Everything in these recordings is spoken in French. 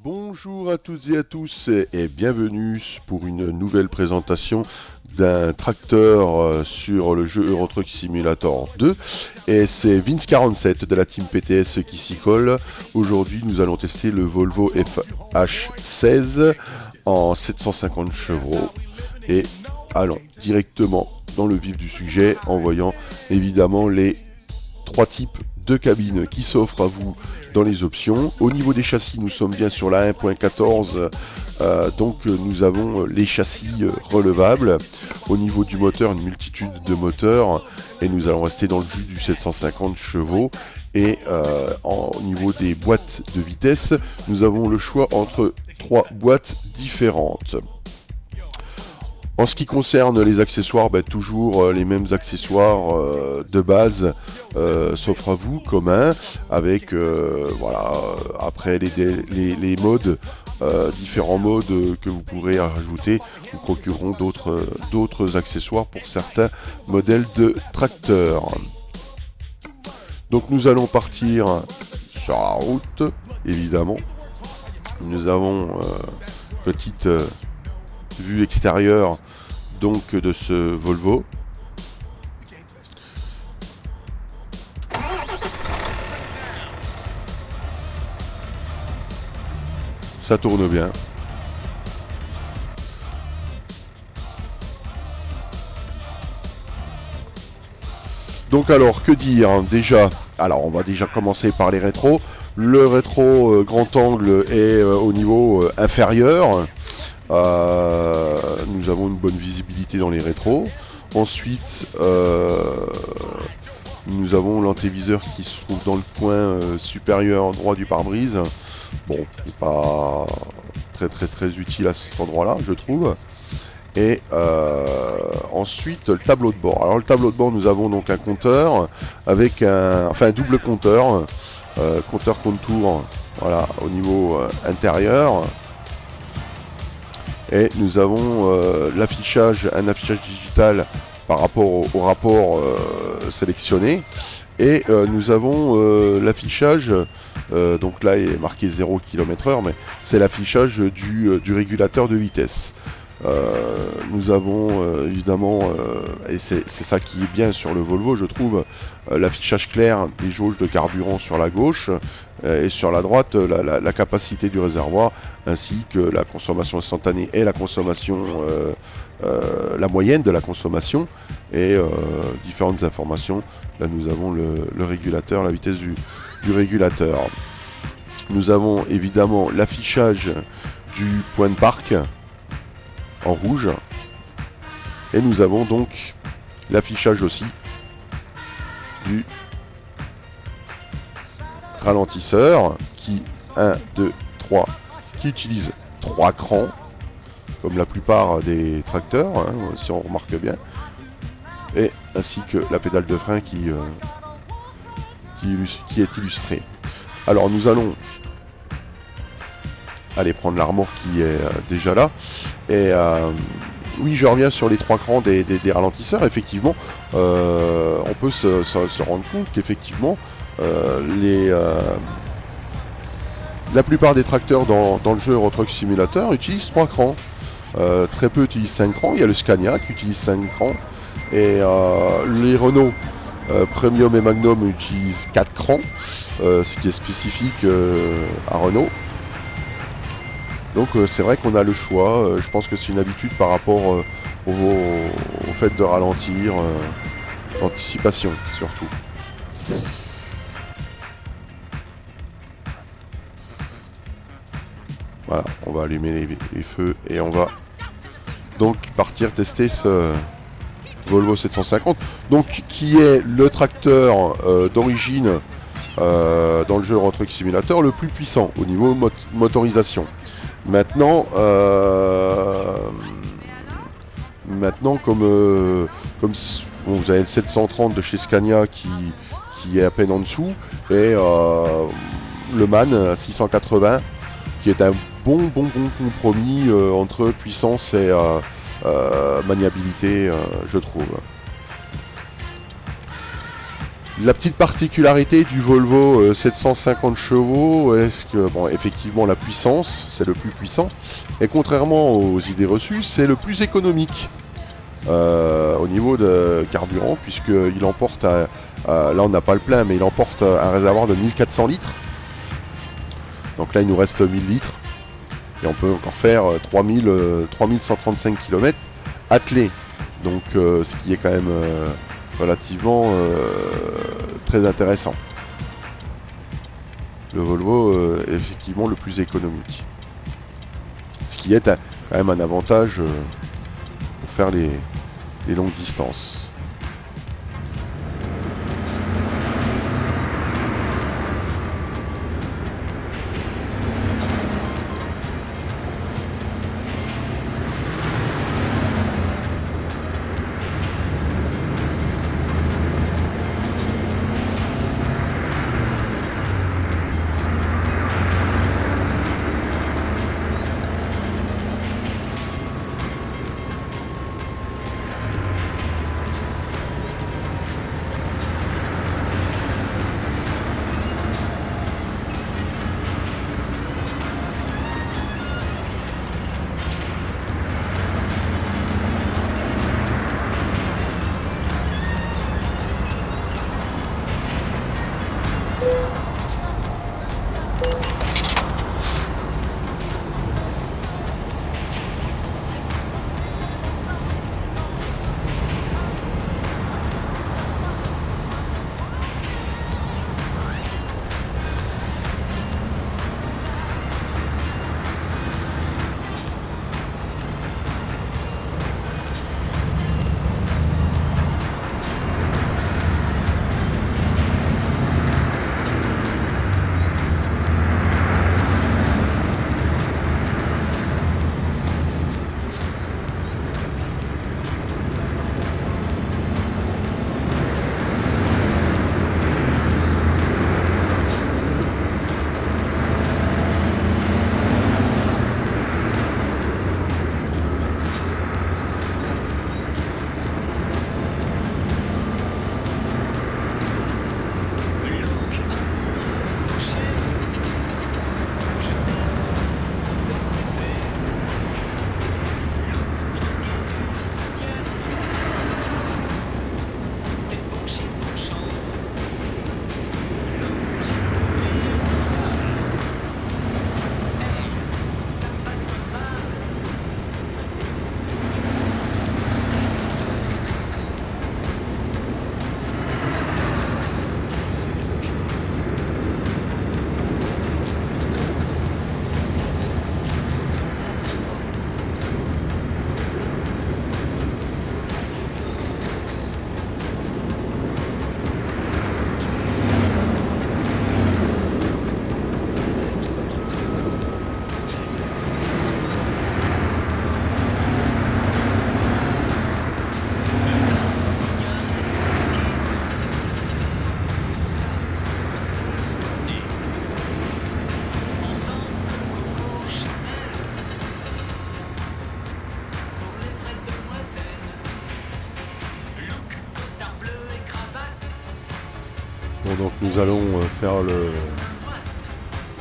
Bonjour à toutes et à tous et bienvenue pour une nouvelle présentation d'un tracteur sur le jeu Euro Truck Simulator 2 et c'est Vince47 de la team PTS qui s'y colle. Aujourd'hui nous allons tester le Volvo FH16 en 750 chevaux et allons directement dans le vif du sujet en voyant évidemment les trois types de cabines qui s'offrent à vous dans les options. Au niveau des châssis, nous sommes bien sur la 1.14, donc nous avons les châssis relevables. Au niveau du moteur, une multitude de moteurs et nous allons rester dans le jus du 750 chevaux. Et au niveau des boîtes de vitesse, nous avons le choix entre trois boîtes différentes. En ce qui concerne les accessoires, toujours les mêmes accessoires de base s'offrent à vous, communs, avec voilà, après les modes, différents modes que vous pourrez rajouter, vous procureront d'autres accessoires pour certains modèles de tracteurs. Donc nous allons partir sur la route, évidemment. Nous avons petite vue extérieure donc de ce Volvo. Ça tourne bien. Donc alors, que dire déjà? Alors on va déjà commencer par les rétros. Le rétro grand angle est au niveau inférieur. Nous avons une bonne visibilité dans les rétros. Ensuite, nous avons l'antéviseur qui se trouve dans le coin supérieur droit du pare-brise. Bon, c'est pas très utile à cet endroit-là, je trouve. Et ensuite, le tableau de bord. Alors le tableau de bord, nous avons donc un compteur avec un double compteur, compteur contour, voilà, au niveau intérieur. Et nous avons un affichage digital par rapport au rapport sélectionné. Et nous avons l'affichage, donc là il est marqué 0 km/h, mais c'est l'affichage du régulateur de vitesse. Nous avons évidemment, et c'est ça qui est bien sur le Volvo je trouve, l'affichage clair des jauges de carburant sur la gauche et sur la droite la capacité du réservoir ainsi que la consommation instantanée et la consommation, la moyenne de la consommation et différentes informations. Là nous avons le régulateur, la vitesse du régulateur. Nous avons évidemment l'affichage du point de parc en rouge et nous avons donc l'affichage aussi du ralentisseur qui qui utilise 3 crans comme la plupart des tracteurs, hein, si on remarque bien, et ainsi que la pédale de frein qui est illustrée. Alors nous allons aller prendre l'armoire qui est déjà là. Et oui, je reviens sur les 3 crans des ralentisseurs. Effectivement, on peut se rendre compte qu'effectivement, la plupart des tracteurs dans le jeu Euro Truck Simulator utilisent 3 crans. Très peu utilisent 5 crans. Il y a le Scania qui utilise 5 crans. Et les Renault Premium et Magnum utilisent 4 crans, ce qui est spécifique à Renault. Donc c'est vrai qu'on a le choix, je pense que c'est une habitude par rapport au fait de ralentir, l'anticipation surtout. Voilà, on va allumer les feux et on va donc partir tester ce Volvo 750, donc qui est le tracteur d'origine dans le jeu Euro Truck Simulator le plus puissant au niveau motorisation. Maintenant, comme bon, vous avez le 730 de chez Scania qui est à peine en dessous, et le MAN à 680 qui est un bon compromis entre puissance et maniabilité, je trouve. La petite particularité du Volvo 750 chevaux, est-ce que, bon, effectivement, la puissance, c'est le plus puissant, et contrairement aux idées reçues, c'est le plus économique au niveau de carburant, puisqu'il emporte, là on n'a pas le plein, mais il emporte un réservoir de 1400 litres. Donc là, il nous reste 1000 litres, et on peut encore faire 3135 km attelé. Donc, ce qui est quand même relativement très intéressant. Le Volvo est effectivement le plus économique. Ce qui est quand même un avantage pour faire les longues distances. Bon, donc nous allons faire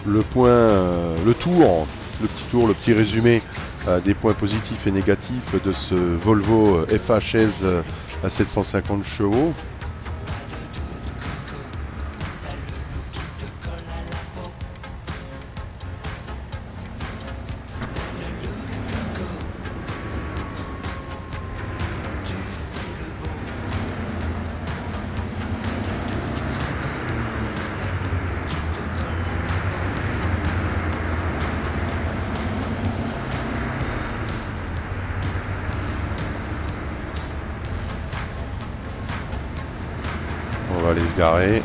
le point, le petit résumé des points positifs et négatifs de ce Volvo FH16 à 750 chevaux. On va aller se garer.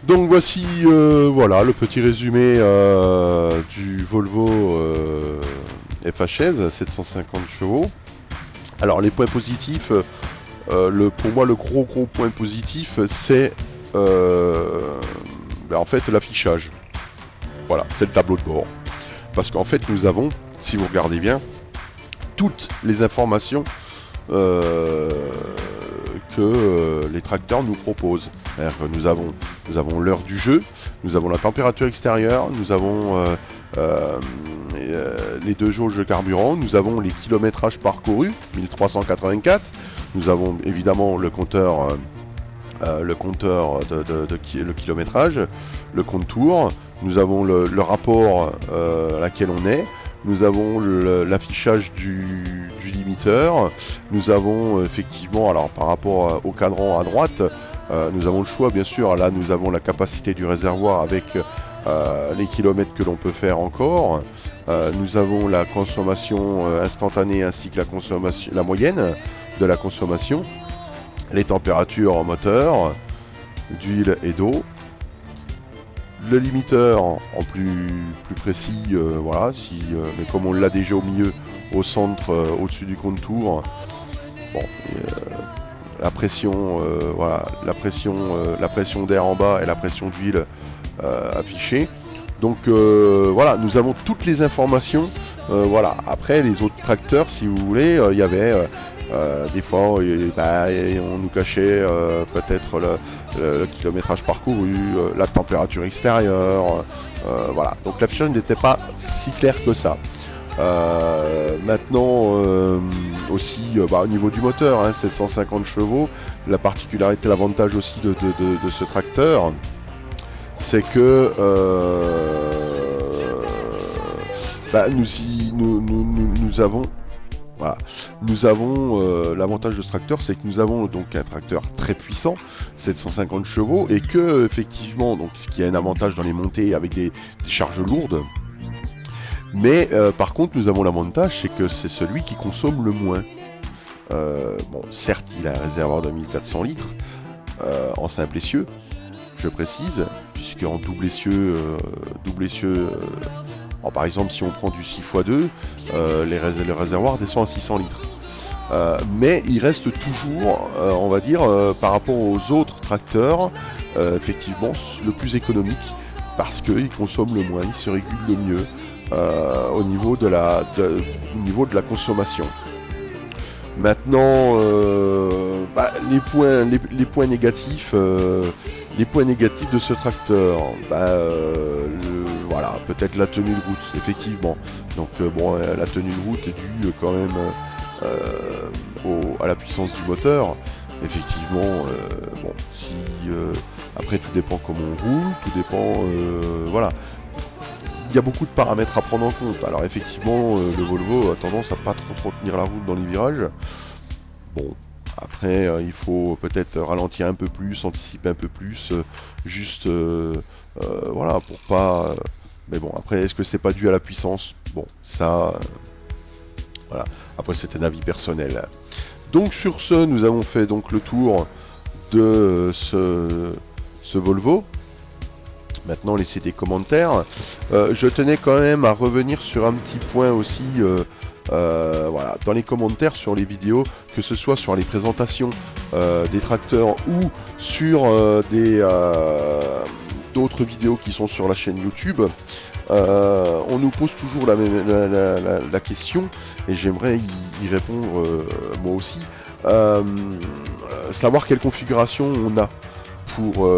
Donc voici voilà le petit résumé du Volvo FH16 750 chevaux. Alors les points positifs, pour moi le gros point positif c'est en fait l'affichage. Voilà, c'est le tableau de bord. Parce qu'en fait nous avons, si vous regardez bien, toutes les informations que les tracteurs nous proposent. Nous avons l'heure du jeu, nous avons la température extérieure, nous avons les 2 jauges de carburant, nous avons les kilométrages parcourus, 1384, nous avons évidemment le compteur le kilométrage, le compte tour, nous avons le rapport à laquelle on est, nous avons l'affichage du limiteur, nous avons effectivement, alors par rapport au cadran à droite, nous avons le choix bien sûr, là nous avons la capacité du réservoir avec les kilomètres que l'on peut faire encore, nous avons la consommation instantanée ainsi que la moyenne de la consommation, les températures en moteur, d'huile et d'eau, le limiteur en plus précis, voilà, mais comme on l'a déjà au milieu, au centre, au-dessus du contour, bon, la pression, voilà, la pression d'air en bas et la pression d'huile affichée. Donc voilà, nous avons toutes les informations. Voilà. Après les autres tracteurs, si vous voulez, il y avait des fois, on nous cachait peut-être le kilométrage parcouru, la température extérieure, voilà. Donc l'affichage n'était pas si clair que ça. Maintenant, aussi au niveau du moteur, 750 chevaux, la particularité, l'avantage aussi de ce tracteur, c'est que nous avons. Voilà. Nous avons l'avantage de ce tracteur, c'est que nous avons donc un tracteur très puissant, 750 chevaux, et que effectivement, donc ce qui a un avantage dans les montées avec des charges lourdes. Mais par contre, nous avons l'avantage, c'est que c'est celui qui consomme le moins. Bon, certes, il a un réservoir de 1400 litres en simple essieu, je précise, puisqu'en double essieu, par exemple, si on prend du 6x2, le réservoir descend à 600 litres. Mais il reste toujours, on va dire, par rapport aux autres tracteurs, effectivement, le plus économique, parce qu'il consomme le moins, il se régule le mieux au niveau de la consommation. Maintenant, les points négatifs. Les points négatifs de ce tracteur, voilà, peut-être la tenue de route, effectivement. Donc bon, la tenue de route est due quand même à la puissance du moteur. Effectivement, bon, après tout dépend comment on roule, tout dépend, voilà. Il y a beaucoup de paramètres à prendre en compte. Alors effectivement, le Volvo a tendance à pas trop tenir la route dans les virages. Bon. Après, il faut peut-être ralentir un peu plus, anticiper un peu plus, juste, voilà, pour pas... mais bon, après, est-ce que c'est pas dû à la puissance? Bon, ça... voilà, après c'est un avis personnel. Donc sur ce, nous avons fait donc le tour de ce Volvo. Maintenant, laissez des commentaires. Je tenais quand même à revenir sur un petit point aussi... voilà, dans les commentaires sur les vidéos, que ce soit sur les présentations des tracteurs ou sur d'autres vidéos qui sont sur la chaîne YouTube, on nous pose toujours la question, et j'aimerais y répondre moi aussi, savoir quelle configuration on a pour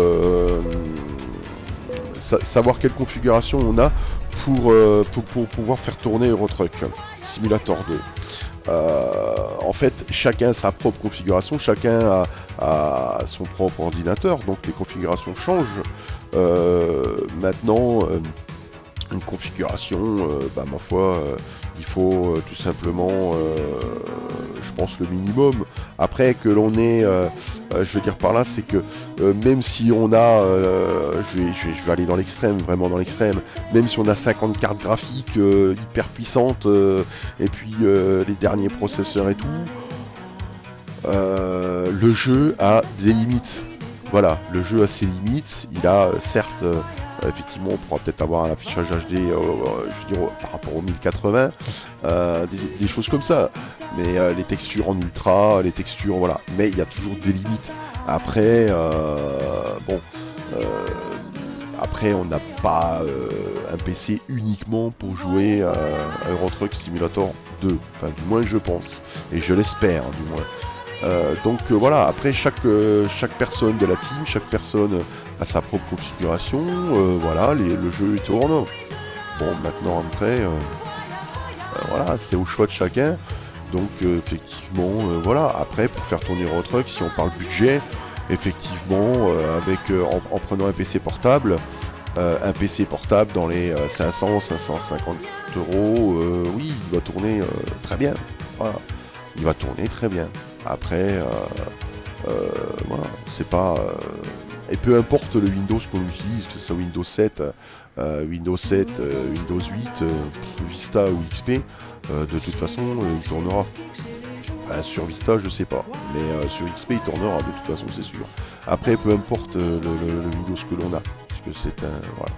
pour pouvoir faire tourner Eurotruck Simulator 2. En fait, chacun a sa propre configuration, chacun a son propre ordinateur, donc les configurations changent. Maintenant, une configuration, ma foi, il faut tout simplement, je pense, le minimum. Après, que l'on est, je veux dire par là, c'est que même si on a, je vais aller dans l'extrême, vraiment dans l'extrême, même si on a 50 cartes graphiques hyper puissantes, et puis les derniers processeurs et tout, le jeu a des limites. voilà, le jeu a ses limites. Il a certes, effectivement, on pourra peut-être avoir un affichage HD, je veux dire, par rapport au 1080, des choses comme ça. Mais les textures en ultra, les textures, voilà. Mais il y a toujours des limites. Après, bon, euh, après on n'a pas un PC uniquement pour jouer à Euro Truck Simulator 2. Enfin, du moins je pense. Et je l'espère, du moins. Donc voilà, après chaque personne de la team, chaque personne a sa propre configuration, voilà, le jeu il tourne. Bon, maintenant après, voilà, c'est au choix de chacun. Donc effectivement, voilà, après pour faire tourner Euro Truck, si on parle budget, effectivement, en prenant un PC portable dans les 500-550 euros, oui, il va tourner très bien. Voilà, il va tourner très bien. Après, voilà, c'est pas. Et peu importe le Windows qu'on utilise, que ce soit Windows 7, Windows 7, Windows 8, Vista ou XP, de toute façon, il tournera. Sur Vista, je sais pas, mais sur XP, il tournera de toute façon, c'est sûr. Après, peu importe le Windows que l'on a, puisque c'est un. Voilà.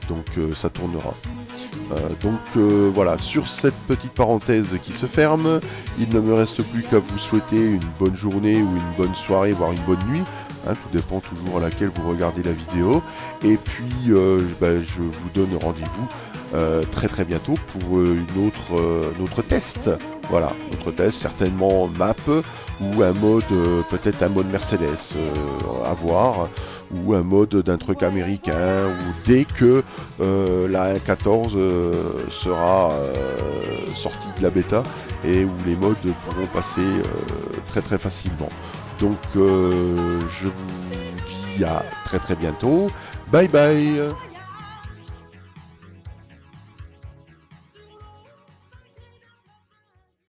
Donc, ça tournera. Voilà, sur cette petite parenthèse qui se ferme, il ne me reste plus qu'à vous souhaiter une bonne journée ou une bonne soirée, voire une bonne nuit. Tout dépend toujours à laquelle vous regardez la vidéo. Et puis, je vous donne rendez-vous très très bientôt pour une autre test. Voilà, notre test, certainement map ou un mode, peut-être un mode Mercedes à voir, ou un mode d'un truc américain, ou dès que la 1.14 sera sortie de la bêta et où les modes pourront passer très très facilement. Donc je vous dis à très très bientôt. Bye bye.